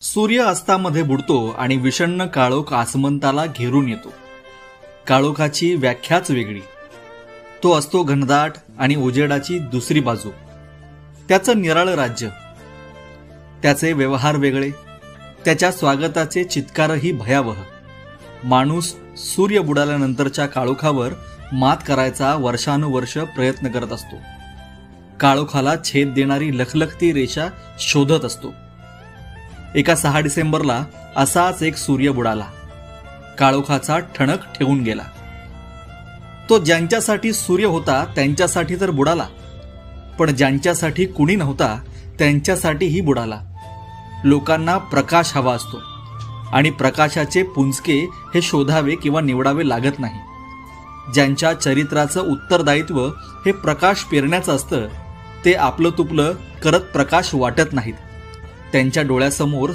सूर्य अस्तामध्ये बुडतो आणि विषण्ण काळोख आसमंताला घेरून येतो. काळोखाची व्याख्याच वेगळी. तो असतो घनदाट आणि उजेडाची दुसरी बाजू. त्याचं निराळं राज्य, त्याचे व्यवहार वेगळे, त्याच्या स्वागताचे चित्कारही भयावह. माणूस सूर्य बुडाल्यानंतरच्या काळोखावर मात करायचा वर्षानुवर्ष प्रयत्न करत असतो. काळोखाला छेद देणारी लखलखती रेषा शोधत असतो. एका 6 डिसेंबरला असाच एक सूर्य बुडाला. काळोखाचा ठणक ठेवून गेला. तो ज्यांच्यासाठी सूर्य होता त्यांच्यासाठी तर बुडाला, पण ज्यांच्यासाठी कुणी नव्हता त्यांच्यासाठीही बुडाला. लोकांना प्रकाश हवा असतो आणि प्रकाशाचे पुंजके हे शोधावे किंवा निवडावे लागत नाही. ज्यांच्या चरित्राचं उत्तरदायित्व हे प्रकाश पेरण्याचं असतं ते आपलं तुपलं करत प्रकाश वाटत नाहीत. त्यांच्या डोळ्यासमोर